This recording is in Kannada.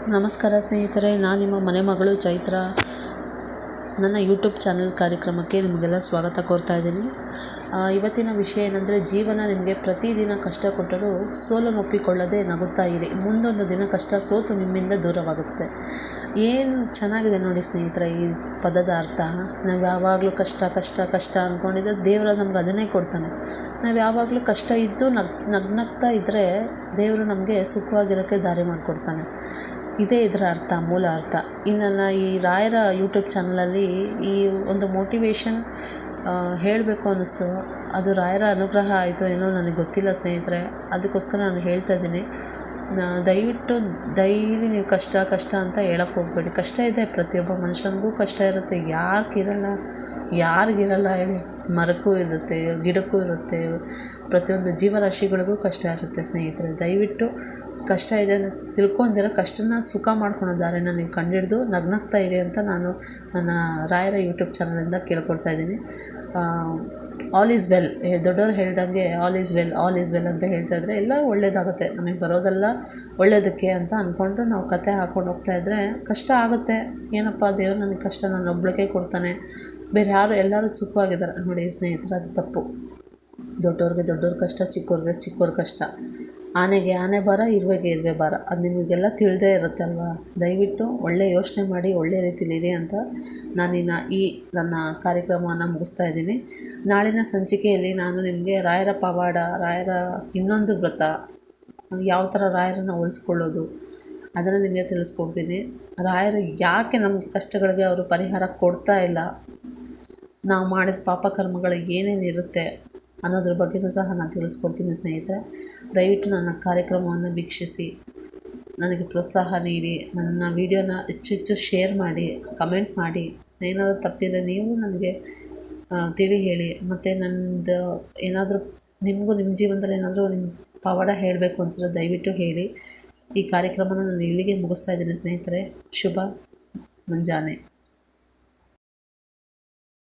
ನಮಸ್ಕಾರ ಸ್ನೇಹಿತರೆ, ನಾನು ನಿಮ್ಮ ಮನೆ ಮಗಳು ಚೈತ್ರ. ನನ್ನ ಯೂಟ್ಯೂಬ್ ಚಾನಲ್ ಕಾರ್ಯಕ್ರಮಕ್ಕೆ ನಿಮಗೆಲ್ಲ ಸ್ವಾಗತ ಕೋರ್ತಾ ಇದ್ದೀನಿ. ಇವತ್ತಿನ ವಿಷಯ ಏನಂದರೆ, ಜೀವನ ನಿಮಗೆ ಪ್ರತಿದಿನ ಕಷ್ಟ ಕೊಟ್ಟರೂ ಸೋಲನ್ನೊಪ್ಪಿಕೊಳ್ಳದೆ ನಗುತ್ತಾ ಇರಿ. ಮುಂದೊಂದು ದಿನ ಕಷ್ಟ ಸೋತು ನಿಮ್ಮಿಂದ ದೂರವಾಗುತ್ತದೆ. ಏನು ಚೆನ್ನಾಗಿದೆ ನೋಡಿ ಸ್ನೇಹಿತರೆ ಈ ಪದದ ಅರ್ಥ. ನಾವು ಯಾವಾಗಲೂ ಕಷ್ಟ ಕಷ್ಟ ಕಷ್ಟ ಅಂದ್ಕೊಂಡಿದ್ದರೆ ದೇವರು ನಮ್ಗೆ ಅದನ್ನೇ ಕೊಡ್ತಾನೆ. ನಾವು ಯಾವಾಗಲೂ ಕಷ್ಟ ಇದ್ದು ನಗ್ನಗ್ತಾ ಇದ್ದರೆ ದೇವರು ನಮಗೆ ಸುಖವಾಗಿರೋಕ್ಕೆ ದಾರಿ ಮಾಡಿಕೊಡ್ತಾನೆ. ಇದೇ ಇದರ ಅರ್ಥ, ಮೂಲ ಅರ್ಥ. ಇನ್ನು ನನ್ನ ಈ ರಾಯರ ಯೂಟ್ಯೂಬ್ ಚಾನಲಲ್ಲಿ ಈ ಒಂದು ಮೋಟಿವೇಶನ್ ಹೇಳಬೇಕು ಅನ್ನಿಸ್ತು. ಅದು ರಾಯರ ಅನುಗ್ರಹ ಆಯಿತು ಏನೋ ನನಗೆ ಗೊತ್ತಿಲ್ಲ ಸ್ನೇಹಿತರೆ. ಅದಕ್ಕೋಸ್ಕರ ನಾನು ಹೇಳ್ತಾ ಇದ್ದೀನಿ, ದಯವಿಟ್ಟು ಡೈಲಿ ನೀವು ಕಷ್ಟ ಕಷ್ಟ ಅಂತ ಹೇಳಕ್ಕೆ ಹೋಗಬೇಡಿ. ಕಷ್ಟ ಇದೆ, ಪ್ರತಿಯೊಬ್ಬ ಮನುಷ್ಯನಿಗೂ ಕಷ್ಟ ಇರುತ್ತೆ. ಯಾರಿಗಿರಲ್ಲ ಹೇಳಿ? ಮರಕ್ಕೂ ಇರುತ್ತೆ, ಗಿಡಕ್ಕೂ ಇರುತ್ತೆ, ಪ್ರತಿಯೊಂದು ಜೀವರಾಶಿಗಳಿಗೂ ಕಷ್ಟ ಇರುತ್ತೆ ಸ್ನೇಹಿತರೆ. ದಯವಿಟ್ಟು ಕಷ್ಟ ಇದೆ ಅಂತ ತಿಳ್ಕೊಂಡಿರ ಕಷ್ಟನ ಸುಖ ಮಾಡ್ಕೊಳೋ ದಾರಿನ ನೀವು ಕಂಡಿಡಿದು ನಗ್ನಗ್ತಾ ಇರಿ ಅಂತ ನಾನು ನನ್ನ ರಾಯರ ಯೂಟ್ಯೂಬ್ ಚಾನಲಿಂದ ಕೇಳ್ಕೊಳ್ತಾ ಇದ್ದೀನಿ. ಆಲ್ ಈಸ್ ವೆಲ್, ದೊಡ್ಡವರು ಹೇಳ್ದಂಗೆ ಆಲ್ ಈಸ್ ವೆಲ್ ಅಂತ ಹೇಳ್ತಾ ಇದ್ದರೆ ಎಲ್ಲ ಒಳ್ಳೇದಾಗುತ್ತೆ. ನಮಗೆ ಬರೋದೆಲ್ಲ ಒಳ್ಳೆಯದಕ್ಕೆ ಅಂತ ಅಂದ್ಕೊಂಡು ನಾವು ಕತೆ ಹಾಕ್ಕೊಂಡು ಹೋಗ್ತಾ ಇದ್ದರೆ ಕಷ್ಟ ಆಗುತ್ತೆ. ಏನಪ್ಪ ದೇವ್ರು ನನಗೆ ಕಷ್ಟ ನಾನು ಒಬ್ಬಳಿಗೆ ಕೊಡ್ತಾನೆ, ಬೇರೆ ಯಾರು ಎಲ್ಲರೂ ಸುಖವಾಗಿದ್ದಾರೆ ನೋಡಿ ಸ್ನೇಹಿತರೆ, ಅದು ತಪ್ಪು. ದೊಡ್ಡವ್ರಿಗೆ ದೊಡ್ಡವ್ರ ಕಷ್ಟ, ಚಿಕ್ಕವ್ರಿಗೆ ಚಿಕ್ಕವ್ರ ಕಷ್ಟ. ಆನೆಗೆ ಆನೆ ಭಾರ, ಇರುವೆಗೆ ಇರುವೆ ಭಾರ. ಅದು ನಿಮಗೆಲ್ಲ ತಿಳಿದೇ ಇರುತ್ತೆ ಅಲ್ವಾ? ದಯವಿಟ್ಟು ಒಳ್ಳೆ ಯೋಚನೆ ಮಾಡಿ ಒಳ್ಳೆ ರೀತಿಲಿರಿ ಅಂತ ನಾನಿನ್ನು ಈ ನನ್ನ ಕಾರ್ಯಕ್ರಮವನ್ನು ಮುಗಿಸ್ತಾ ಇದ್ದೀನಿ. ನಾಳಿನ ಸಂಚಿಕೆಯಲ್ಲಿ ನಾನು ನಿಮಗೆ ರಾಯರ ಪವಾಡ, ರಾಯರ ಇನ್ನೊಂದು ವ್ರತ, ಯಾವ ಥರ ರಾಯರನ್ನು ಹೋಲಿಸ್ಕೊಳ್ಳೋದು ಅದನ್ನು ನಿಮಗೆ ತಿಳಿಸ್ಕೊಡ್ತೀನಿ. ರಾಯರು ಯಾಕೆ ನಮಗೆ ಕಷ್ಟಗಳಿಗೆ ಅವರು ಪರಿಹಾರ ಕೊಡ್ತಾ ಇಲ್ಲ, ನಾವು ಮಾಡಿದ ಪಾಪಕರ್ಮಗಳು ಏನೇನಿರುತ್ತೆ ಅನ್ನೋದ್ರ ಬಗ್ಗೆಯೂ ಸಹ ನಾನು ತಿಳಿಸ್ಕೊಡ್ತೀನಿ ಸ್ನೇಹಿತರೆ. ದಯವಿಟ್ಟು ನನ್ನ ಕಾರ್ಯಕ್ರಮವನ್ನು ವೀಕ್ಷಿಸಿ ನನಗೆ ಪ್ರೋತ್ಸಾಹ ನೀಡಿ. ನನ್ನ ವಿಡಿಯೋನ ಹೆಚ್ಚು ಶೇರ್ ಮಾಡಿ, ಕಮೆಂಟ್ ಮಾಡಿ. ಏನಾದರೂ ತಪ್ಪಿದರೆ ನೀವು ನನಗೆ ತಿಳಿ ಹೇಳಿ. ಮತ್ತು ನನ್ನದು ಏನಾದರೂ ನಿಮಗೂ ನಿಮ್ಮ ಜೀವನದಲ್ಲಿ ಏನಾದರೂ ನಿಮ್ಮ ಪವಾಡ ಹೇಳಬೇಕು ಅನ್ಸಿದ್ರೆ ದಯವಿಟ್ಟು ಹೇಳಿ. ಈ ಕಾರ್ಯಕ್ರಮನ ನಾನು ಇಲ್ಲಿಗೆ ಮುಗಿಸ್ತಾ ಇದ್ದೀನಿ ಸ್ನೇಹಿತರೆ. ಶುಭ ಮುಂಜಾನೆ.